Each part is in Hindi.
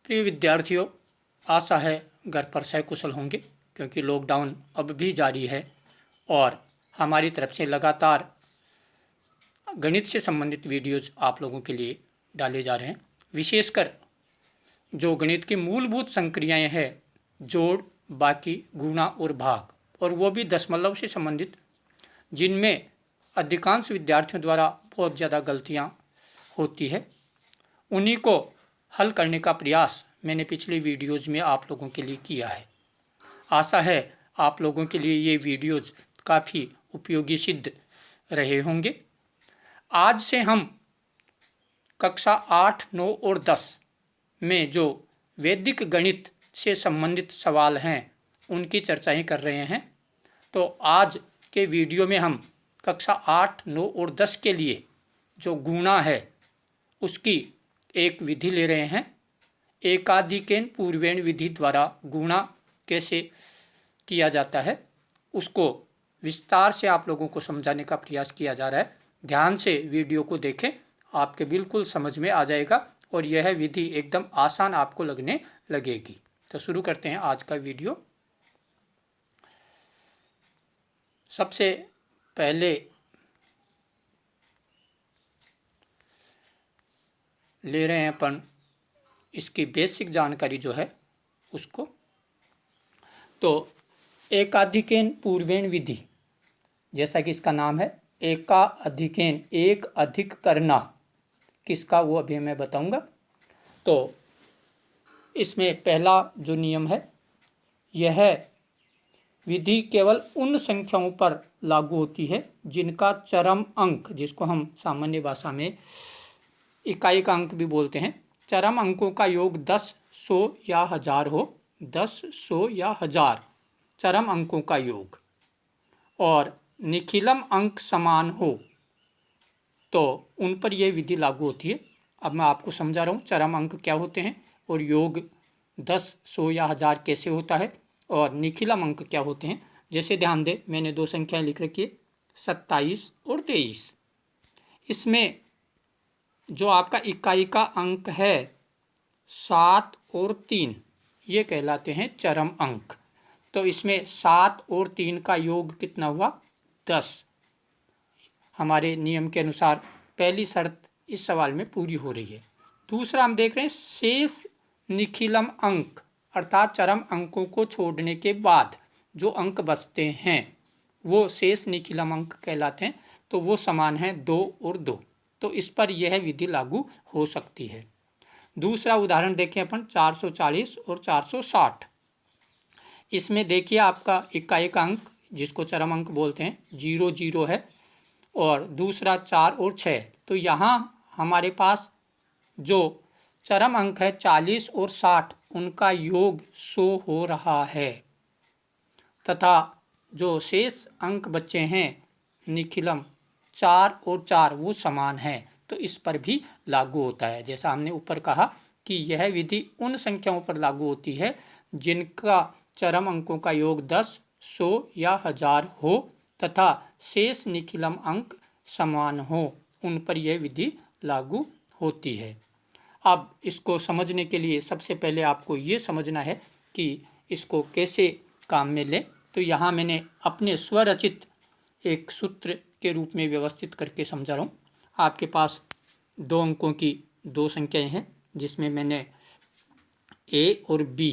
प्रिय विद्यार्थियों, आशा है घर पर सकुशल होंगे क्योंकि लॉकडाउन अब भी जारी है और हमारी तरफ से लगातार गणित से संबंधित वीडियोज़ आप लोगों के लिए डाले जा रहे हैं। विशेषकर जो गणित की मूलभूत संक्रियाएं हैं, जोड़, बाकी, गुणा और भाग, और वो भी दशमलव से संबंधित, जिनमें अधिकांश विद्यार्थियों द्वारा बहुत ज़्यादा गलतियां होती है, उन्हीं को हल करने का प्रयास मैंने पिछली वीडियोज़ में आप लोगों के लिए किया है। आशा है आप लोगों के लिए ये वीडियोज़ काफ़ी उपयोगी सिद्ध रहे होंगे। आज से हम कक्षा 8, 9 और 10 में जो वैदिक गणित से संबंधित सवाल हैं उनकी चर्चाएं कर रहे हैं। तो आज के वीडियो में हम कक्षा 8, 9 और 10 के लिए जो गुणा है उसकी एक विधि ले रहे हैं। एकाधिकेन पूर्वेण विधि द्वारा गुणा कैसे किया जाता है उसको विस्तार से आप लोगों को समझाने का प्रयास किया जा रहा है। ध्यान से वीडियो को देखें, आपके बिल्कुल समझ में आ जाएगा और यह विधि एकदम आसान आपको लगने लगेगी। तो शुरू करते हैं आज का वीडियो। सबसे पहले ले रहे हैं अपन इसकी बेसिक जानकारी जो है उसको। तो एकाधिकेन पूर्वेण विधि, जैसा कि इसका नाम है, एकाधिकेन, एक अधिक करना किसका, वो अभी मैं बताऊंगा। तो इसमें पहला जो नियम है, यह विधि केवल उन संख्याओं पर लागू होती है जिनका चरम अंक, जिसको हम सामान्य भाषा में इकाई का अंक भी बोलते हैं, चरम अंकों का योग 10, 100 या 1000 हो। 10, 100 या 1000 चरम अंकों का योग और निखिलम अंक समान हो तो उन पर यह विधि लागू होती है। अब मैं आपको समझा रहा हूँ चरम अंक क्या होते हैं और योग 10, 100 या 1000 कैसे होता है और निखिलम अंक क्या होते हैं। जैसे ध्यान दे, मैंने दो संख्याएं लिख रखी है, 27 और 23। इसमें जो आपका इकाई का अंक है 7 और 3, ये कहलाते हैं चरम अंक। तो इसमें 7 और 3 का योग कितना हुआ, 10। हमारे नियम के अनुसार पहली शर्त इस सवाल में पूरी हो रही है। दूसरा हम देख रहे हैं शेष निखिलम अंक, अर्थात चरम अंकों को छोड़ने के बाद जो अंक बचते हैं वो शेष निखिलम अंक कहलाते हैं। तो वो समान है 2 और 2। तो इस पर यह विधि लागू हो सकती है। दूसरा उदाहरण देखें अपन, 440 और 460। इसमें देखिए आपका इकाई का अंक, जिसको चरम अंक बोलते हैं, 0, 0 है और दूसरा 4 और 6। तो यहाँ हमारे पास जो चरम अंक है 40 और 60, उनका योग 100 हो रहा है तथा जो शेष अंक बचे हैं निखिलम 4 और 4, वो समान है। तो इस पर भी लागू होता है। जैसा हमने ऊपर कहा कि यह विधि उन संख्याओं पर लागू होती है जिनका चरम अंकों का योग 10, 100 या 1000 हो तथा शेष निखिलम अंक समान हो, उन पर यह विधि लागू होती है। अब इसको समझने के लिए सबसे पहले आपको ये समझना है कि इसको कैसे काम में लें। तो यहाँ मैंने अपने स्वरचित एक सूत्र के रूप में व्यवस्थित करके समझा रहा हूँ। आपके पास 2 अंकों की 2 संख्याएं हैं जिसमें मैंने A और B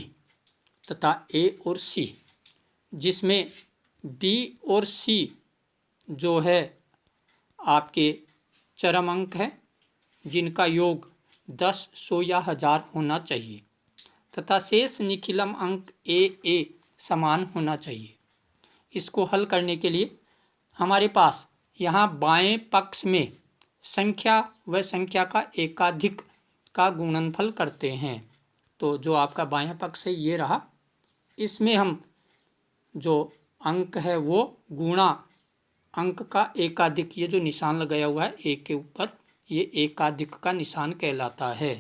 तथा A और C, जिसमें B और C जो है आपके चरम अंक है जिनका योग 10, 100 या 1000 होना चाहिए तथा शेष निखिलम अंक A समान होना चाहिए। इसको हल करने के लिए हमारे पास यहाँ बाएं पक्ष में संख्या व संख्या का एकाधिक का गुणनफल करते हैं। तो जो आपका बायां पक्ष है ये रहा, इसमें हम जो अंक है वो गुणा अंक का एकाधिक, ये जो निशान लगाया हुआ है एक के ऊपर, ये एकाधिक का निशान कहलाता है।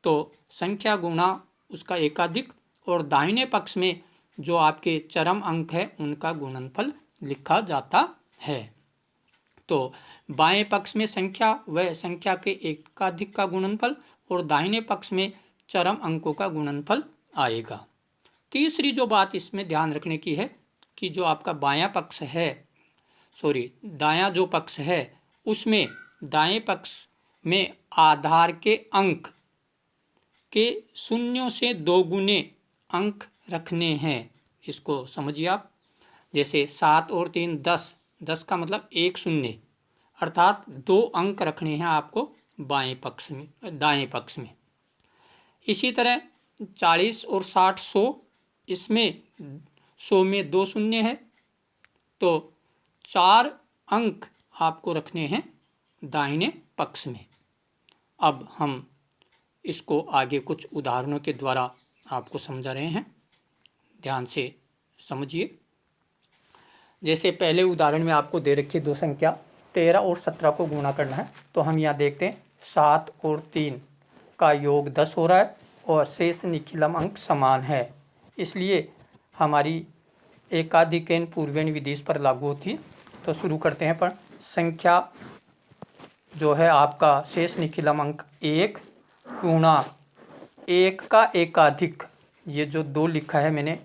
तो संख्या गुणा उसका एकाधिक और दाहिने पक्ष में जो आपके चरम अंक है उनका गुणनफल लिखा जाता है। तो बाएं पक्ष में संख्या व संख्या के एकाधिक का गुणनफल और दाहिने पक्ष में चरम अंकों का गुणनफल आएगा। तीसरी जो बात इसमें ध्यान रखने की है कि जो आपका बायां पक्ष है, दायां जो पक्ष है उसमें दाएं पक्ष में आधार के अंक के शून्यों से 2 गुने अंक रखने हैं। इसको समझिए आप। जैसे 7 और 3 10, 10 का मतलब 1 शून्य, अर्थात 2 अंक रखने हैं आपको बाएं पक्ष में, दाएं पक्ष में। इसी तरह 40 और 60 100, इसमें 100 में 2 शून्य है, तो 4 अंक आपको रखने हैं दाहिने पक्ष में। अब हम इसको आगे कुछ उदाहरणों के द्वारा आपको समझा रहे हैं, ध्यान से समझिए। जैसे पहले उदाहरण में आपको दे रखी दो संख्या 13 और 17 को गुणा करना है, तो हम यहाँ देखते हैं 7 और 3 का योग 10 हो रहा है और शेष निखिलम अंक समान है, इसलिए हमारी एकाधिकेन पूर्वेण विधि इस पर लागू होती है। तो शुरू करते हैं। पर संख्या जो है आपका शेष निखिलम अंक 1 गुणा 1 का एकाधिक, ये जो 2 लिखा है मैंने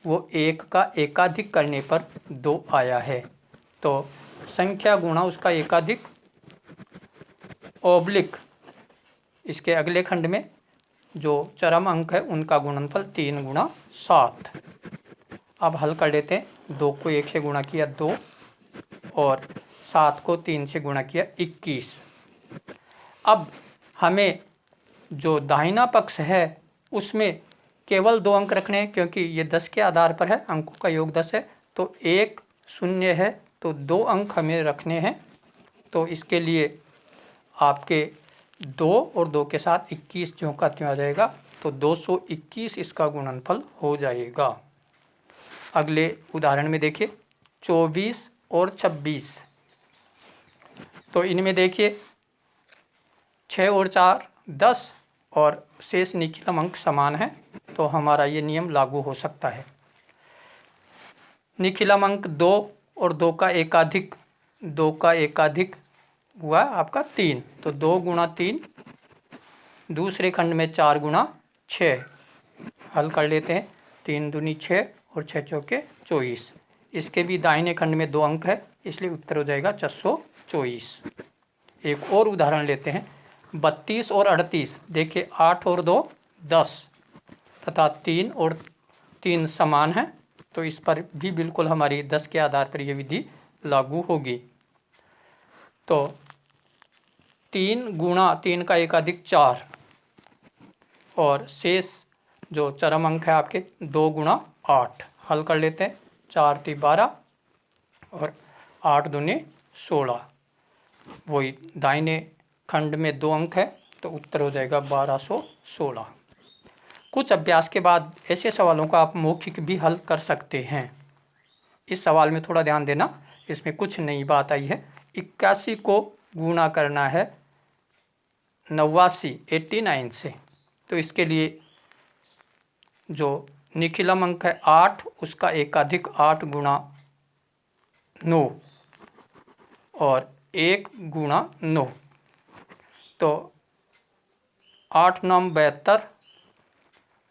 वो 1 का एकाधिक करने पर 2 आया है। तो संख्या गुणा उसका एकाधिक ओब्लिक इसके अगले खंड में जो चरम अंक है उनका गुणनफल 3 गुणा 7। अब हल कर लेते हैं। 2 को 1 से गुणा किया 2 और 7 को 3 से गुणा किया 21। अब हमें जो दाहिना पक्ष है उसमें केवल 2 अंक रखने हैं, क्योंकि ये 10 के आधार पर है, अंकों का योग 10 है, तो 1 शून्य है, तो 2 अंक हमें रखने हैं। तो इसके लिए आपके 2 और 2 के साथ 21 ज्यों का त्यों आ जाएगा, तो 221 इसका गुणनफल हो जाएगा। अगले उदाहरण में देखिए 24 और 26, तो इनमें देखिए 6 और 4 10 और शेष निखिलम अंक समान है, तो हमारा ये नियम लागू हो सकता है। निखिलम अंक 2 और 2 का एकाधिक, 2 का एकाधिक हुआ आपका 3, तो 2 गुणा 3, दूसरे खंड में 4 गुणा 6। हल कर लेते हैं। 3 दूनी 6 और 6 चौके 24। इसके भी दाहिने खंड में 2 अंक है, इसलिए उत्तर हो जाएगा 624। एक और उदाहरण लेते हैं। 32 और 38, देखिए 8 और 2 10 तथा 3 और 3 समान है, तो इस पर भी बिल्कुल हमारी 10 के आधार पर यह विधि लागू होगी। तो 3 गुणा 3 का एकाधिक 4 और शेष जो चरम अंक है आपके 2 गुणा 8। हल कर लेते हैं। 4 × 12 और 8 दूनी 16। वही दाहिने खंड में 2 अंक है, तो उत्तर हो जाएगा 1216। कुछ अभ्यास के बाद ऐसे सवालों का आप मौखिक भी हल कर सकते हैं। इस सवाल में थोड़ा ध्यान देना, इसमें कुछ नई बात आई है। 81 को गुणा करना है 89 से, तो इसके लिए जो निखिलम अंक है 8, उसका एकाधिक 8 गुणा 9 और 1 गुणा 9, तो 8 9 72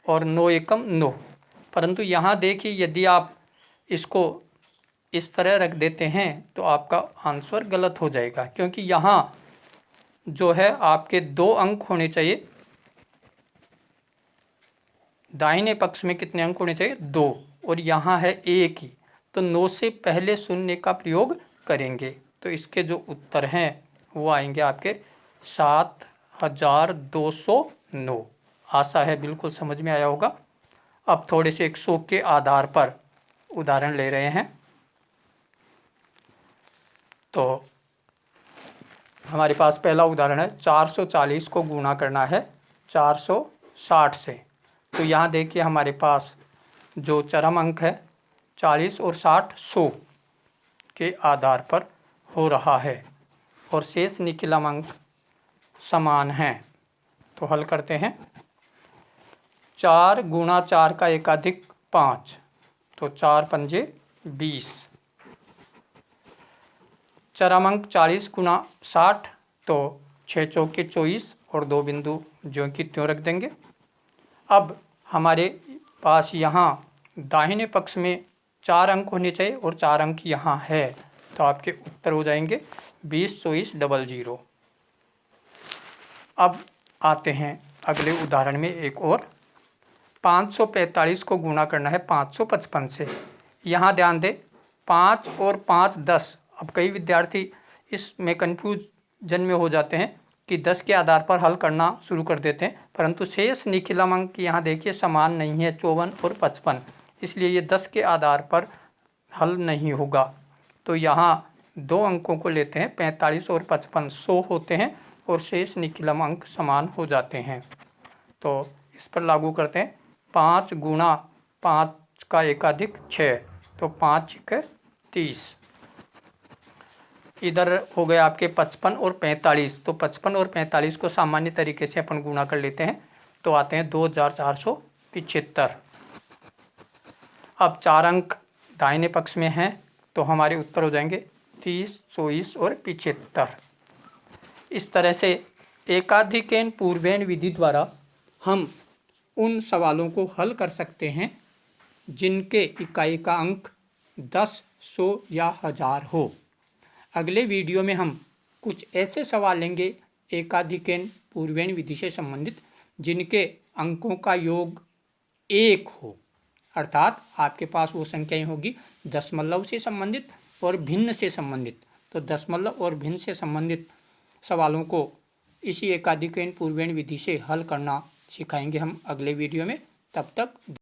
और 9 एकम 9। परंतु यहाँ देखिए यदि आप इसको इस तरह रख देते हैं तो आपका आंसर गलत हो जाएगा, क्योंकि यहाँ जो है आपके 2 अंक होने चाहिए। दाहिने पक्ष में कितने अंक होने चाहिए? 2, और यहाँ है 1 ही, तो 9 से पहले शून्य का प्रयोग करेंगे, तो इसके जो उत्तर हैं वो आएंगे आपके 7209। आशा है बिल्कुल समझ में आया होगा। अब थोड़े से 100 के आधार पर उदाहरण ले रहे हैं। तो हमारे पास पहला उदाहरण है 440 को गुणा करना है 460 से। तो यहाँ देखिए हमारे पास जो चरम अंक है 40 और 60 100 के आधार पर हो रहा है और शेष निखिलम अंक समान हैं। तो हल करते हैं। 4 गुणा 4 का एकाधिक 5, तो 4 पंजे 20। चरम अंक 40 गुणा 60, तो 6 चौके 24 और 2 बिंदु ज्यों की त्यों रख देंगे। अब हमारे पास यहाँ दाहिने पक्ष में 4 अंक होने चाहिए और 4 अंक यहाँ है, तो आपके उत्तर हो जाएंगे 20/24/00। अब आते हैं अगले उदाहरण में एक और। 545 को गुणा करना है 555 से। यहाँ ध्यान दें 5 और 5 10। अब कई विद्यार्थी इसमें कन्फ्यूजन में हो जाते हैं कि 10 के आधार पर हल करना शुरू कर देते हैं, परंतु शेष निखिलम अंक यहाँ देखिए समान नहीं है, 54 और 55, इसलिए ये 10 के आधार पर हल नहीं होगा। तो यहाँ 2 अंकों को लेते हैं, 45 और 55 100 होते हैं और शेष निखिलम अंक समान हो जाते हैं। तो इस पर लागू करते हैं। 5 गुणा 5 का एकाधिक 6, तो 5 × 30। इधर हो गया आपके 55 और 45, तो 55 और 45 को सामान्य तरीके से अपन गुणा कर लेते हैं, तो आते हैं 2475। अब 4 अंक दाहिने पक्ष में हैं, तो हमारे उत्तर हो जाएंगे 30, 24 और 75। इस तरह से एकाधिकेन पूर्वेन विधि द्वारा हम उन सवालों को हल कर सकते हैं जिनके इकाई का अंक 10, 100 या 1000 हो। अगले वीडियो में हम कुछ ऐसे सवाल लेंगे एकाधिकेन पूर्वेन विधि से संबंधित जिनके अंकों का योग 1 हो, अर्थात आपके पास वो संख्याएं होगी दशमलव से संबंधित और भिन्न से संबंधित। तो दशमलव और भिन्न से संबंधित सवालों को इसी एकाधिकेन पूर्वेन विधि से हल करना सिखाएंगे हम अगले वीडियो में। तब तक